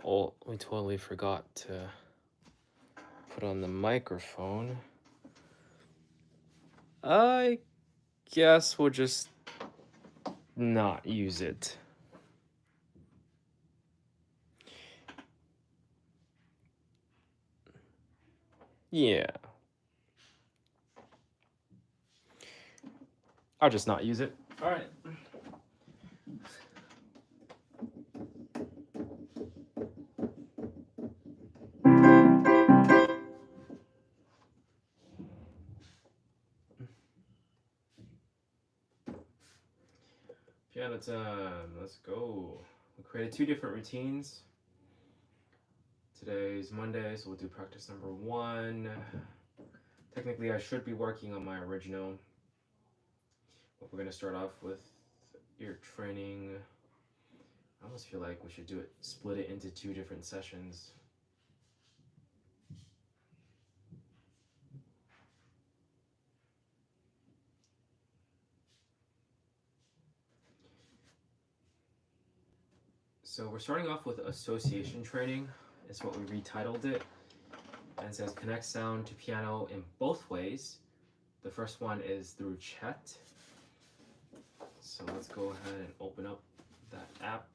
Oh, we totally forgot to put on the microphone. I guess we'll just not use it. Yeah. I'll just not use it. All right. Piano time. Let's go. We created 2 different routines. Today's Monday, so we'll do practice number 1. Technically, I should be working on my original, but we're going to start off with ear training. I almost feel like we should do it, split it into 2 different sessions. So we're starting off with association training. It's what we retitled it. And it says connect sound to piano in both ways. The first one is through Chet. So let's go ahead and open up that app.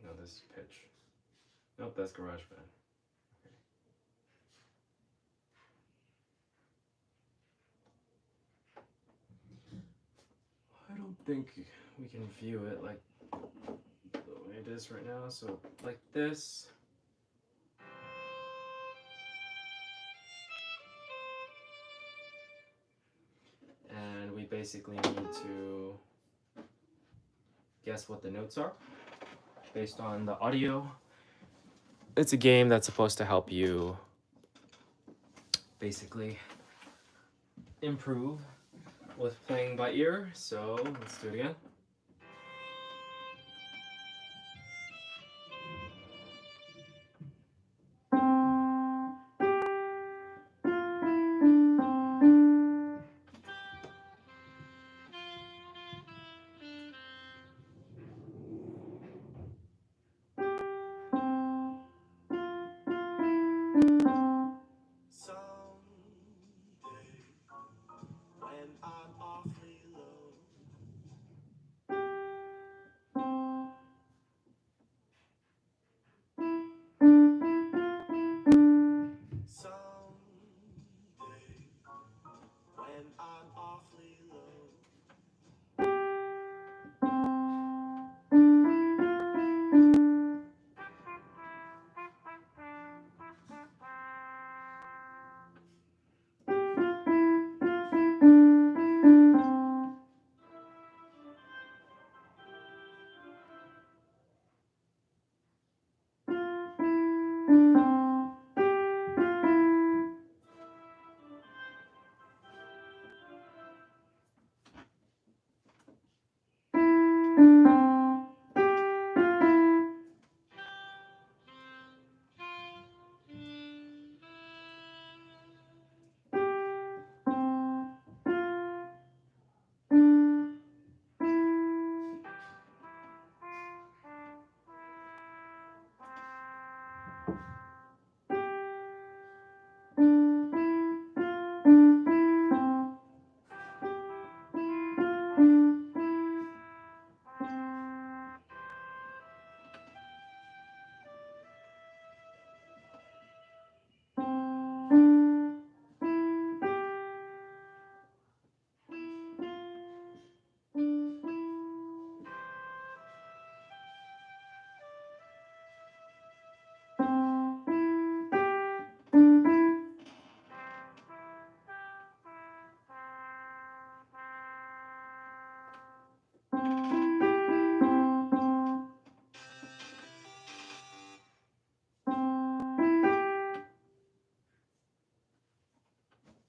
No, this is pitch. Nope, that's GarageBand. I don't think we can view it like the way it is right now. So like this. And we basically need to guess what the notes are based on the audio. It's a game that's supposed to help you basically improve with playing by ear. So let's do it again.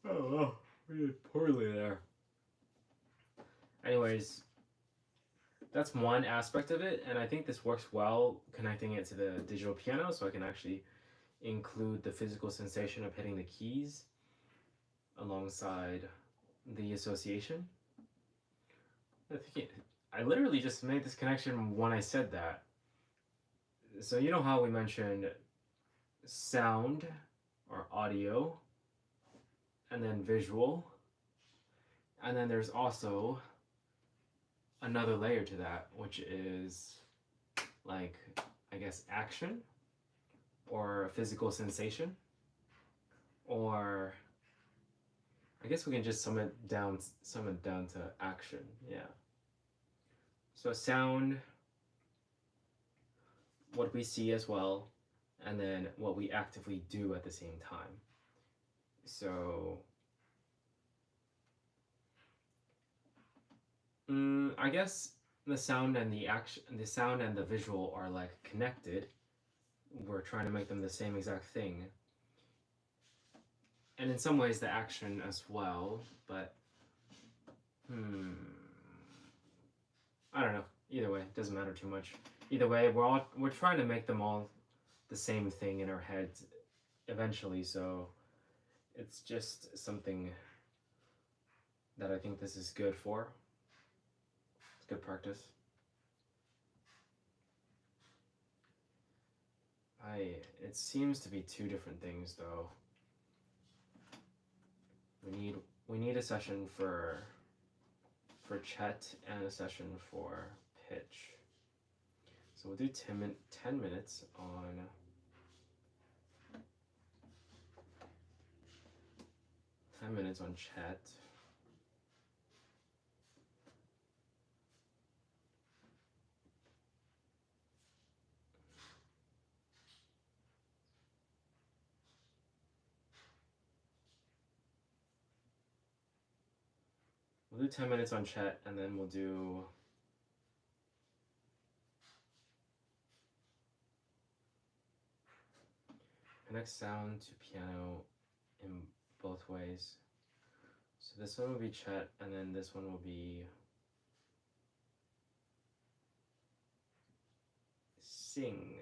Oh, we did poorly there. Anyways, that's one aspect of it, and I think this works well connecting it to the digital piano, so I can actually include the physical sensation of hitting the keys alongside the association. I literally just made this connection when I said that. So you know how we mentioned sound or audio, and then visual, and then there's also another layer to that, which is like, I guess, action or a physical sensation, or I guess we can just sum it down to action. Yeah. So sound, what we see as well, and then what we actively do at the same time. So I guess the sound and the sound and the visual are like connected. We're trying to make them the same exact thing, and in some ways the action as well. But I don't know. Either way, it doesn't matter too much. Either way, we're trying to make them all the same thing in our heads eventually. So it's just something that I think this is good for. It's good practice. It seems to be two different things though. We need a session for Chet and a session for pitch. So we'll do 10 minutes on Chet. We'll do 10 minutes on Chet, and then we'll do connect sound to piano in both ways. So this one will be Chet, and then this one will be sing.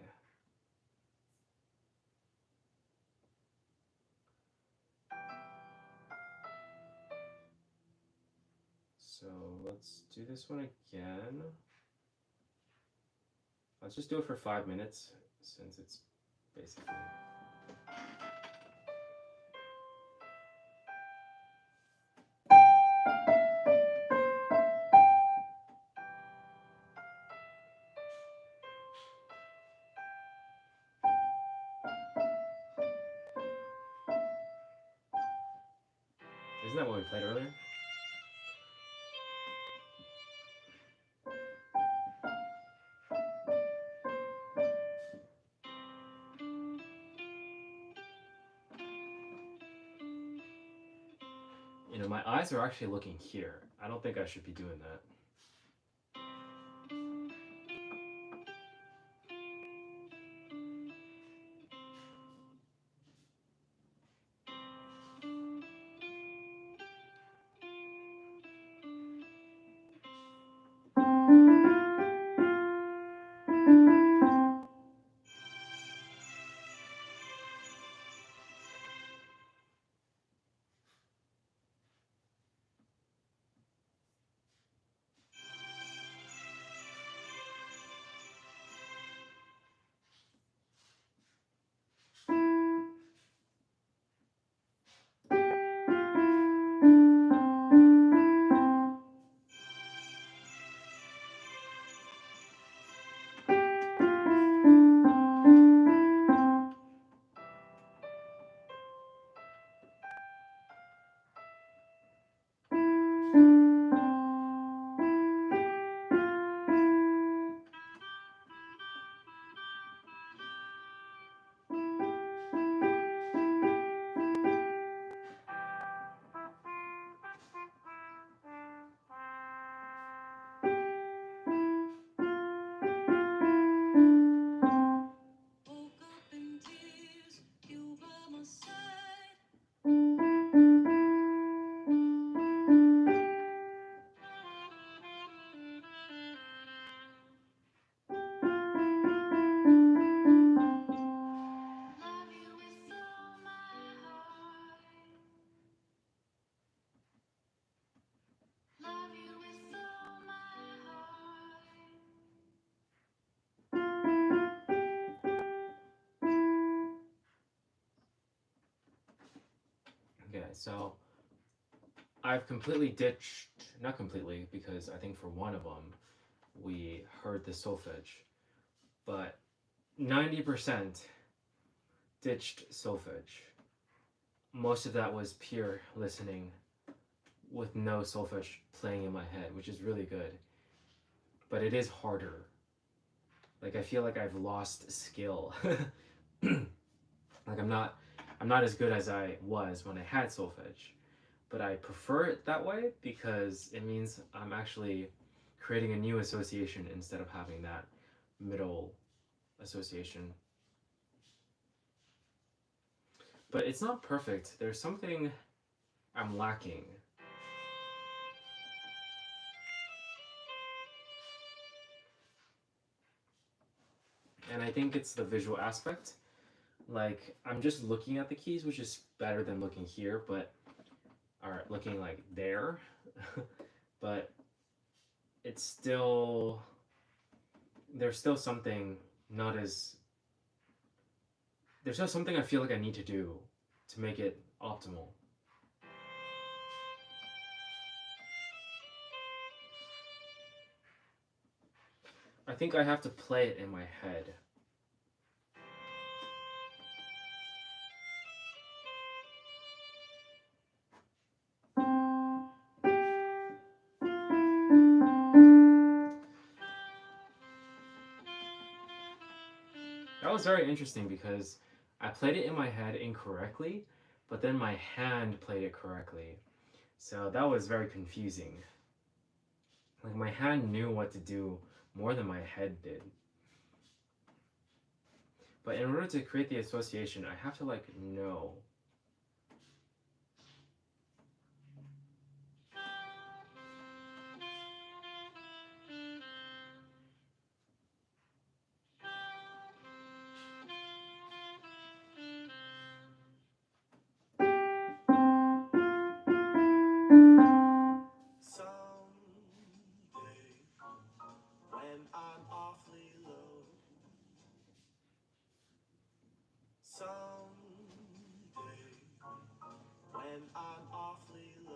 So let's do this one again. Let's just do it for 5 minutes since it's basically... Isn't that what we played earlier? You know, my eyes are actually looking here. I don't think I should be doing that. so I've completely ditched, not completely, because I think for one of them we heard the solfege, but 90% ditched solfege. Most of that was pure listening with no solfege playing in my head, which is really good. But it is harder. Like I feel like I've lost skill. Like I'm not as good as I was when I had solfege. But I prefer it that way because it means I'm actually creating a new association instead of having that middle association. But it's not perfect. There's something I'm lacking. And I think it's the visual aspect. Like, I'm just looking at the keys, which is better than looking here, but, or looking like there. But it's still, there's still something not as, there's still something I feel like I need to do to make it optimal. I think I have to play it in my head. That was very interesting because I played it in my head incorrectly, but then my hand played it correctly. So that was very confusing. Like my hand knew what to do more than my head did. But in order to create the association, I have to like know. Someday, when I'm awfully low, someday, when I'm awfully low.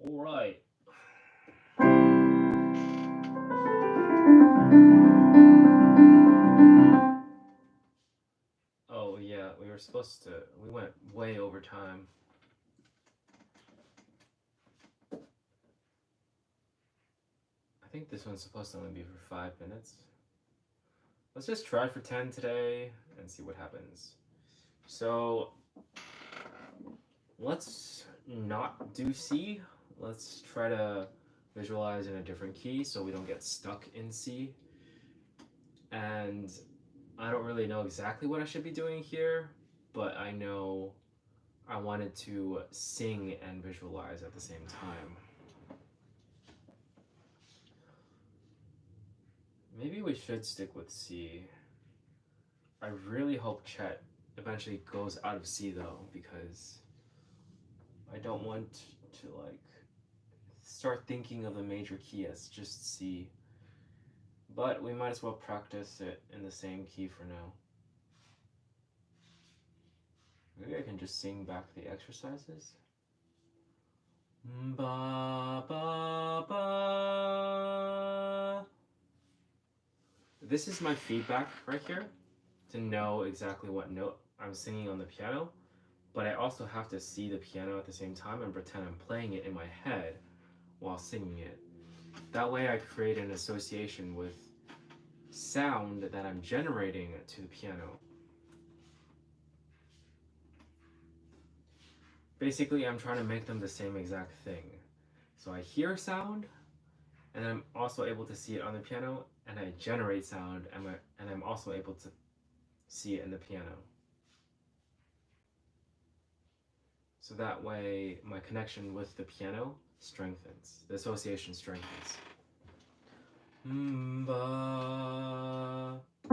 All right. Oh yeah, we were we went way over time. I think this one's supposed to only be for 5 minutes. Let's just try for 10 today and see what happens. So let's not do C. Let's try to visualize in a different key so we don't get stuck in C. And I don't really know exactly what I should be doing here, but I know I wanted to sing and visualize at the same time. Maybe we should stick with C. I really hope Chet eventually goes out of C though, because I don't want to like start thinking of the major key as just C. But we might as well practice it in the same key for now. Maybe I can just sing back the exercises. Ba ba ba. This is my feedback right here to know exactly what note I'm singing on the piano, but I also have to see the piano at the same time and pretend I'm playing it in my head while singing it. That way I create an association with sound that I'm generating to the piano. Basically, I'm trying to make them the same exact thing. So I hear sound, and I'm also able to see it on the piano, and I generate sound, and I'm also able to see it in the piano. So that way, my connection with the piano strengthens. The association strengthens. Ba ba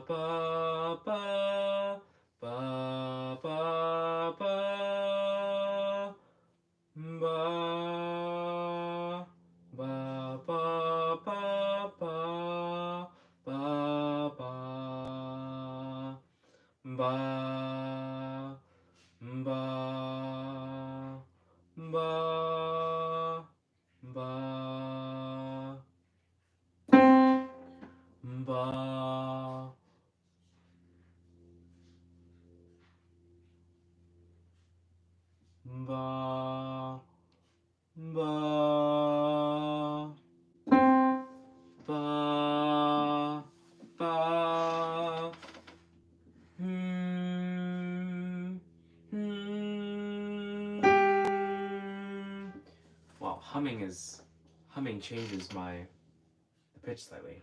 ba ba ba ba ba ba ba ba ba ba ba ba ba ba ba ba. Ba ba ba ba. Wow, humming changes the pitch slightly.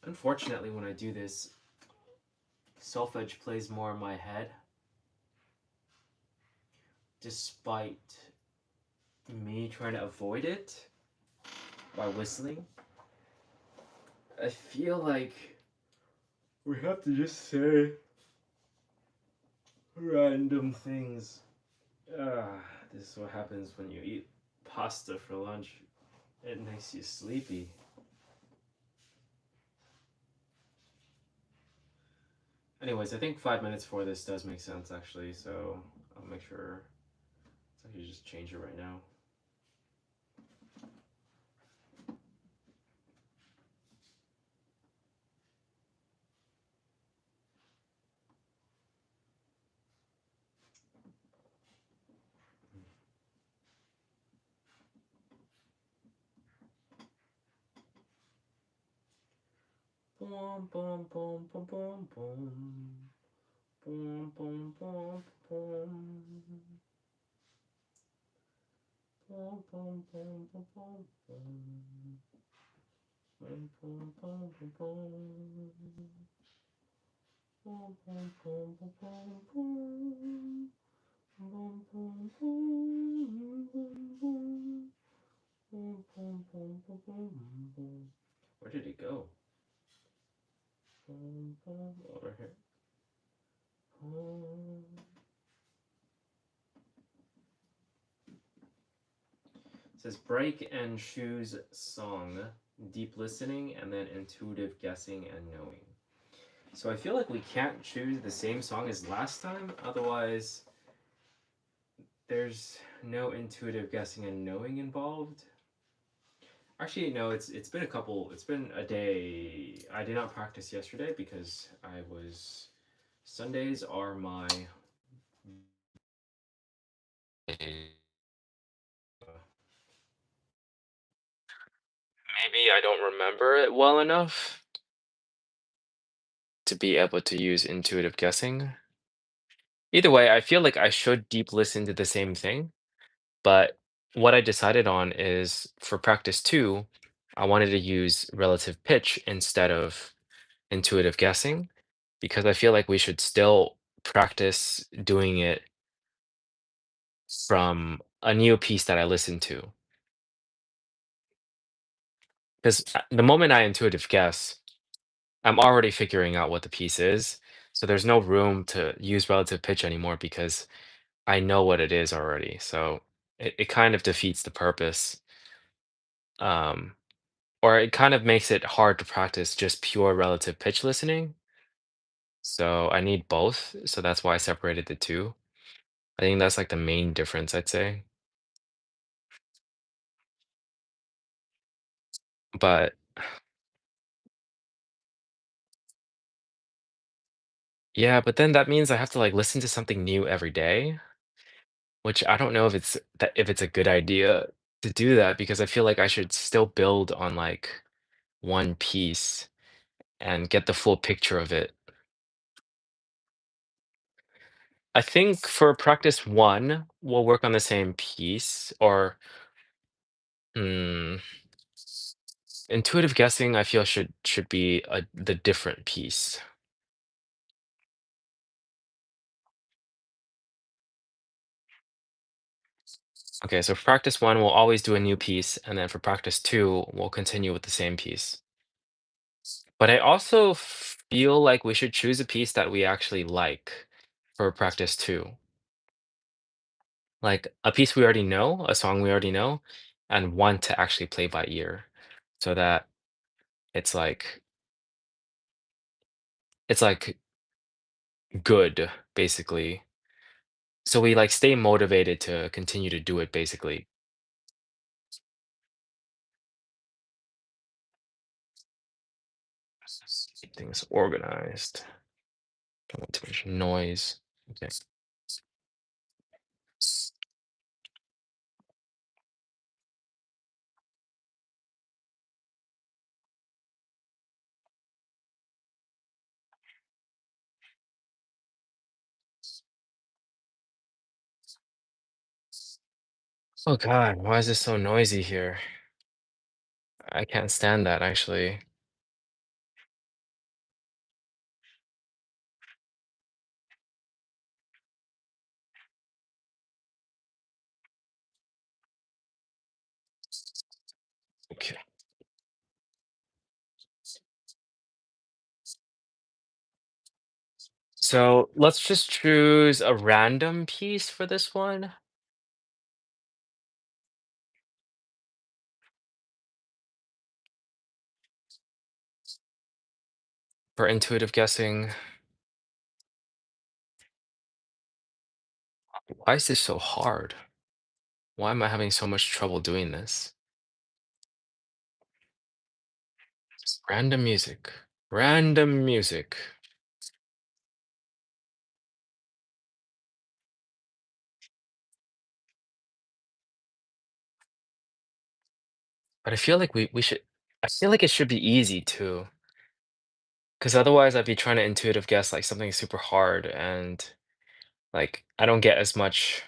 Unfortunately, when I do this, solfege plays more in my head, despite me trying to avoid it by whistling. I feel like we have to just say random things. Ah, this is what happens when you eat pasta for lunch. It makes you sleepy. Anyways, I think 5 minutes for this does make sense actually, so I'll make sure I can just change it right now. Boom, boom, boom, boom, boom, boom. Boom, boom, boom, boom. Boom, boom, boom, boom, boom, boom. Boom, boom, boom, boom, boom. Boom, boom, boom, boom, boom, boom. Boom, boom, boom, boom, boom. Boom, boom, boom, boom, boom, boom. Where did it go? Boom, boom, over here. Boom. It says break and choose song, deep listening, and then intuitive guessing and knowing. So I feel like we can't choose the same song as last time, otherwise there's no intuitive guessing and knowing involved. Actually, no, it's been a couple. It's been a day. I did not practice yesterday because I was. Sundays are my. Maybe I don't remember it well enough to be able to use intuitive guessing. Either way, I feel like I should deep listen to the same thing, but what I decided on is for practice two, I wanted to use relative pitch instead of intuitive guessing because I feel like we should still practice doing it from a new piece that I listen to. Because the moment I intuitive guess, I'm already figuring out what the piece is. So there's no room to use relative pitch anymore because I know what it is already. So it kind of defeats the purpose. Um, or it kind of makes it hard to practice just pure relative pitch listening. So I need both. So that's why I separated the two. I think that's like the main difference, I'd say. But yeah, but then that means I have to like listen to something new every day, which I don't know if it's a good idea to do that because I feel like I should still build on like one piece and get the full picture of it. I think for practice one, we'll work on the same piece or hmm, intuitive guessing, I feel should be the different piece. Okay, so for practice one, we'll always do a new piece, and then for practice two, we'll continue with the same piece. But I also feel like we should choose a piece that we actually like for practice two. Like a piece we already know, a song we already know, and one to actually play by ear. So that it's like it's like good, basically. So we like stay motivated to continue to do it basically. Keep things organized. Don't want too much noise. Okay. Oh God, why is this so noisy here? I can't stand that actually. So let's just choose a random piece for this one. For intuitive guessing. Why is this so hard? Why am I having so much trouble doing this? Random music. Random music. But I feel like we should I feel like it should be easy too. Because otherwise I'd be trying to intuitive guess like something super hard and like I don't get as much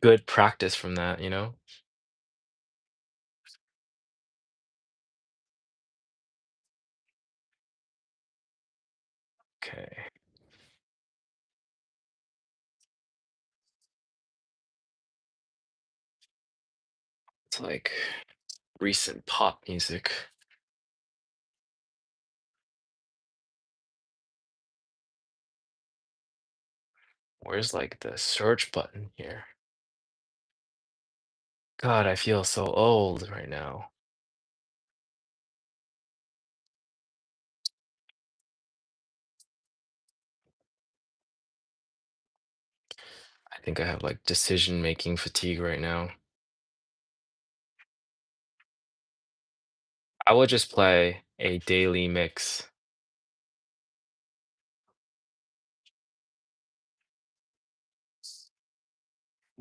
good practice from that, you know? Okay. It's like recent pop music. Where's like the search button here? God, I feel so old right now. I think I have like decision making fatigue right now. I would just play a daily mix.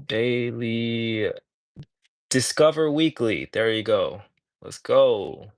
Daily Discover Weekly. There you go. Let's go.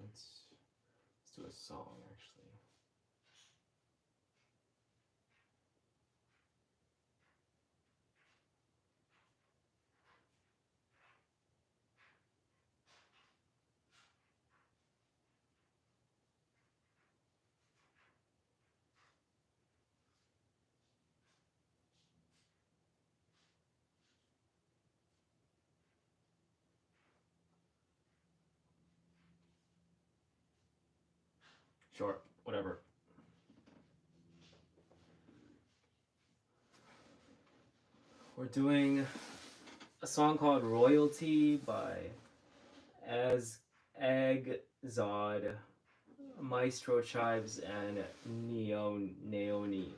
Let's do a song actually. Sure, whatever. We're doing a song called Royalty by As Egg Zod, Maestro Chives, and Neo Naoni.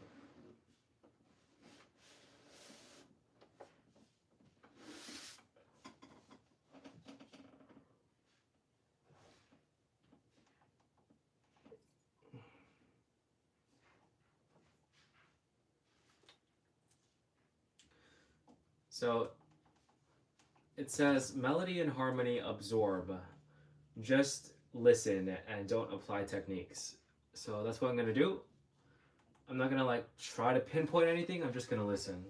So it says melody and harmony absorb. Just listen and don't apply techniques. So that's what I'm gonna do. I'm not gonna like try to pinpoint anything. I'm just gonna listen.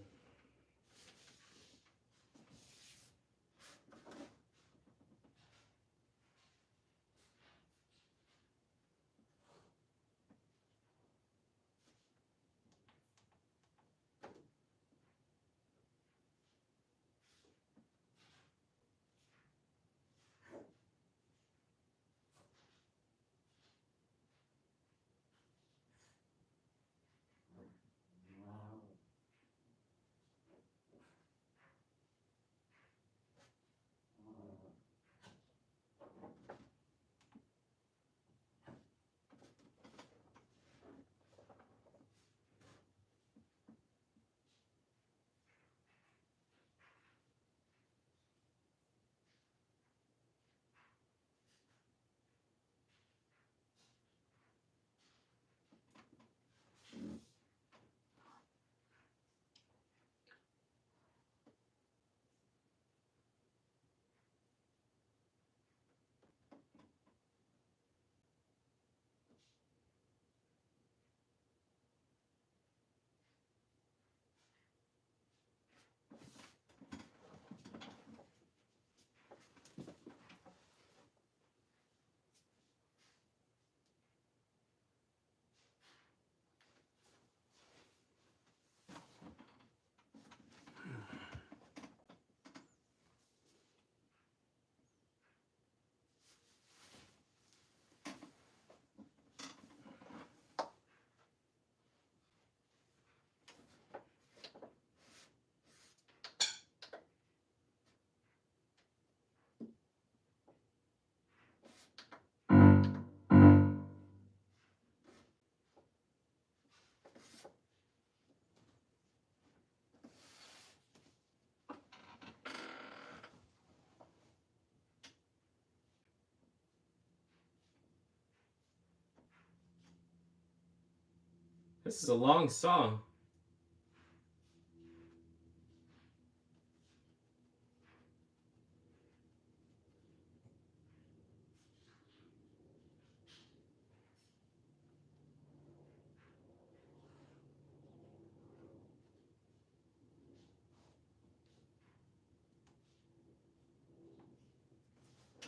This is a long song.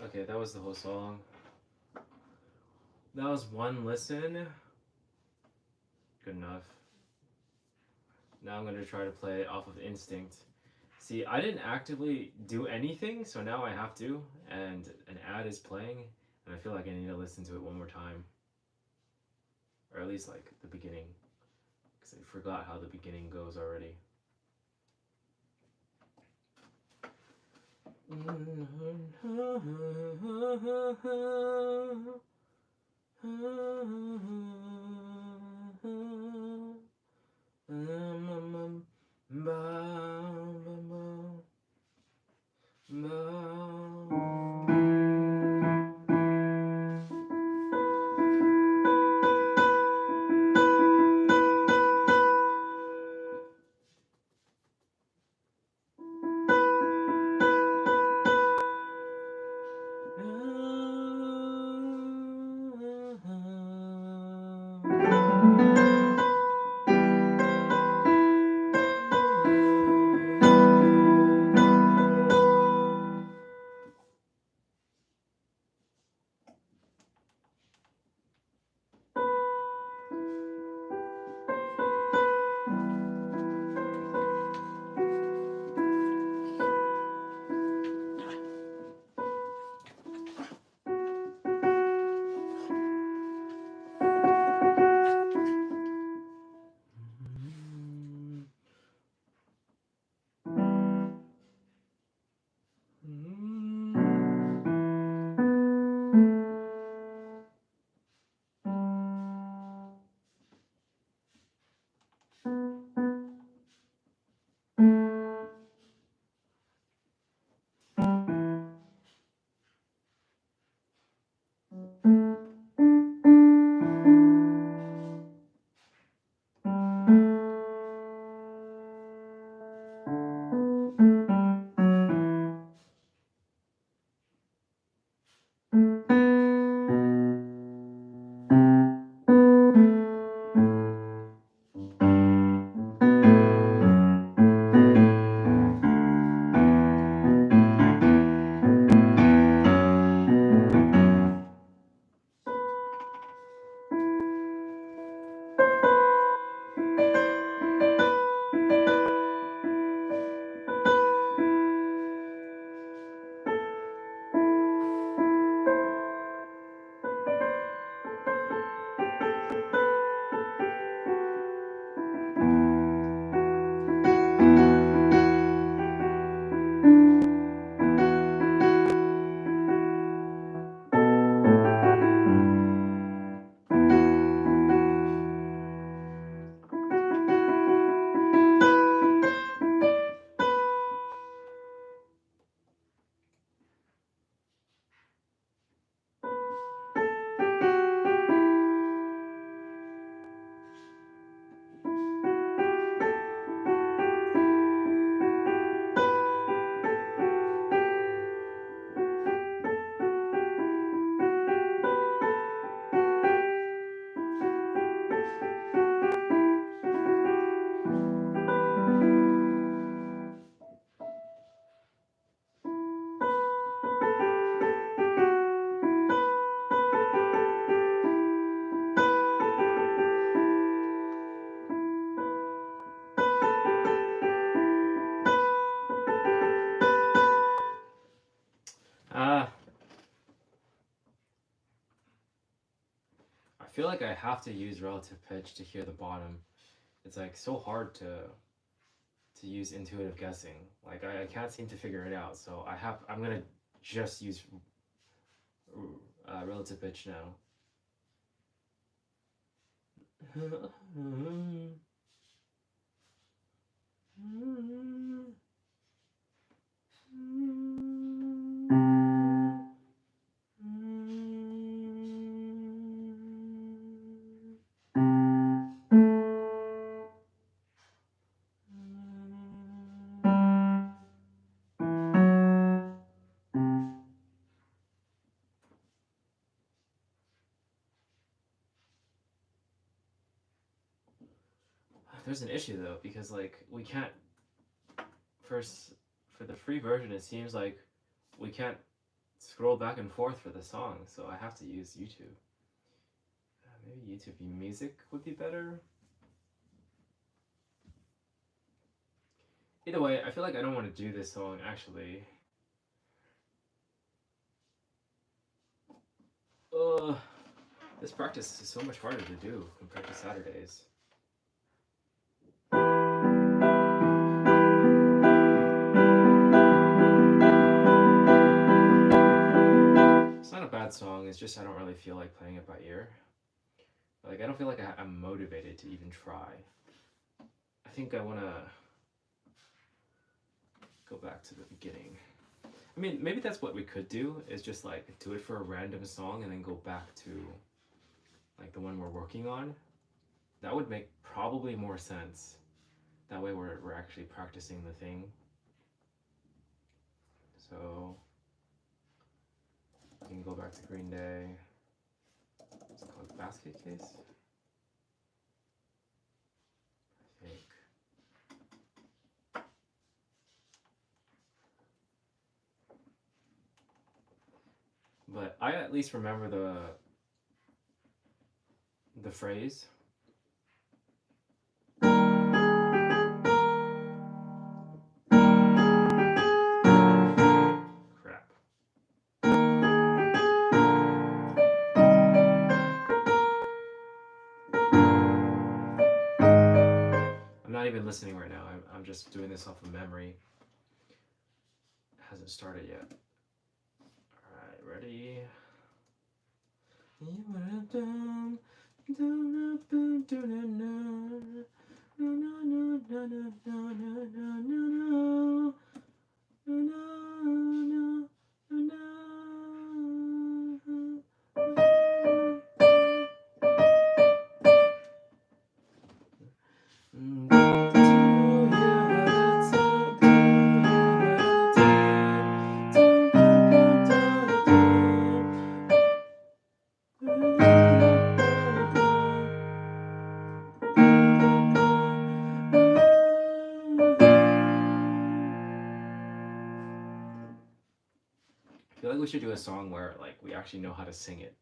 Okay, that was the whole song. That was one listen. Good enough. Now I'm gonna try to play it off of instinct. See, I didn't actively do anything, so now I have to, and an ad is playing, and I feel like I need to listen to it one more time. Or at least like the beginning, because I forgot how the beginning goes already. I feel like I have to use relative pitch to hear the bottom. It's like so hard to use intuitive guessing. Like I can't seem to figure it out. So I'm gonna just use relative pitch now. there's an issue though, because like we can't first for the free version. It seems like we can't scroll back and forth for the song, so I have to use YouTube. Maybe YouTube Music would be better. Either way, I feel like I don't want to do this song actually. This practice is so much harder to do compared to Saturdays. It's not a bad song, it's just I don't really feel like playing it by ear. Like, I don't feel like I'm motivated to even try. I think I want to go back to the beginning. I mean, maybe that's what we could do, is just like do it for a random song and then go back to like the one we're working on. That would make probably more sense. That way we're actually practicing the thing. So we can go back to Green Day. It's called Basket Case, I think. But I at least remember the phrase. Crap. I'm not even listening right now. I'm just doing this off of memory. It hasn't started yet. Alright, ready? I feel like we should do a song where like we actually know how to sing it.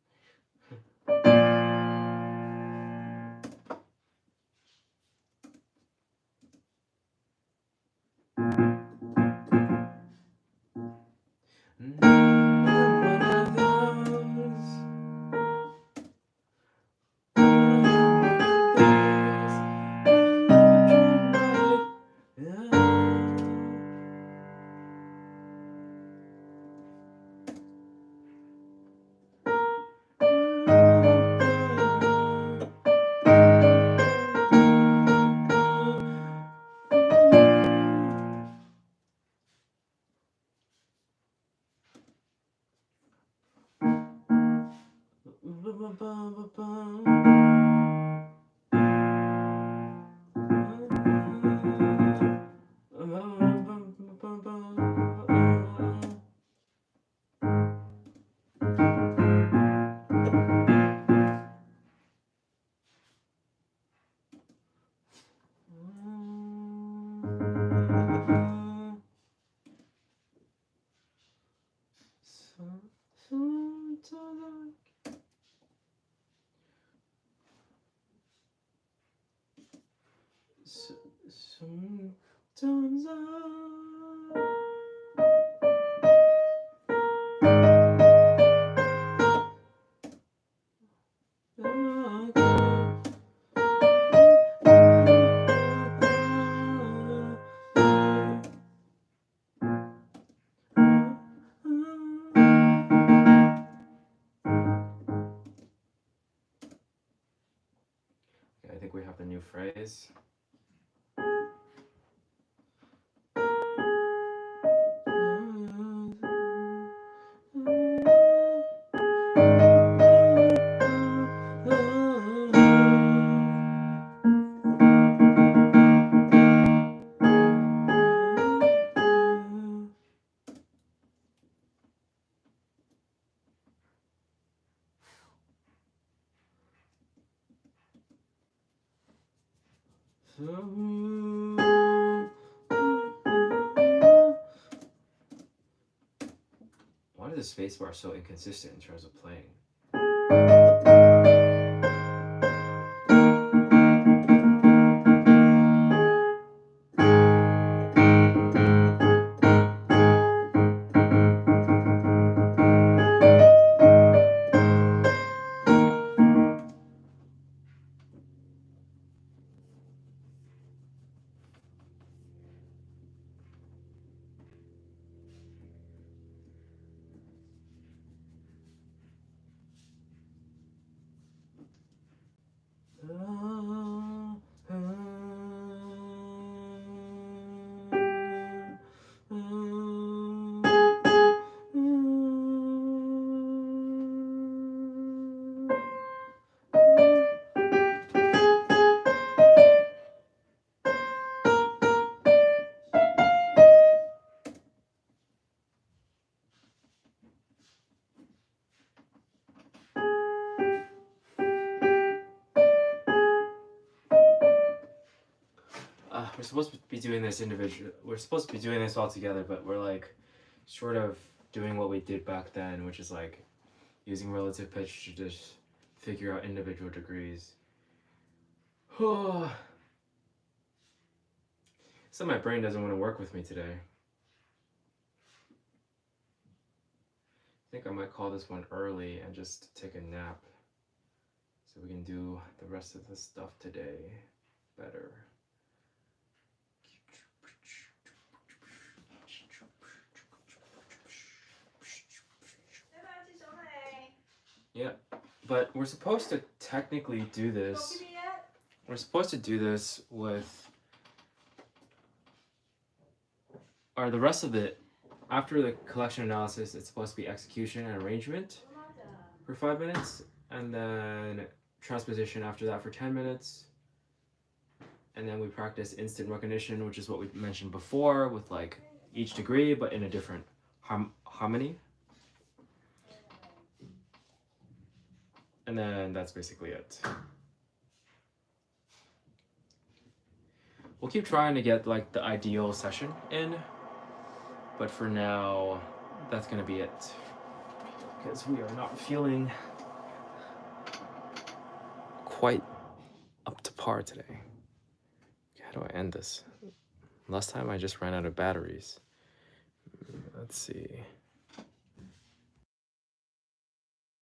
Sometimes I think we have the new phrase. Why is the spacebar so inconsistent in terms of playing? We're supposed to be doing this individual. We're supposed to be doing this all together, but we're like, sort of doing what we did back then, which is like, using relative pitch to just figure out individual degrees. So my brain doesn't want to work with me today. I think I might call this one early and just take a nap, so we can do the rest of the stuff today better. Yeah, but we're supposed to technically do this. We're supposed to do this with, or the rest of it, after the collection analysis, it's supposed to be execution and arrangement for 5 minutes, and then transposition after that for 10 minutes. And then we practice instant recognition, which is what we mentioned before, with like each degree, but in a different harmony. And then that's basically it. We'll keep trying to get like the ideal session in, but for now, that's gonna be it. Because we are not feeling quite up to par today. How do I end this? Last time I just ran out of batteries. Let's see.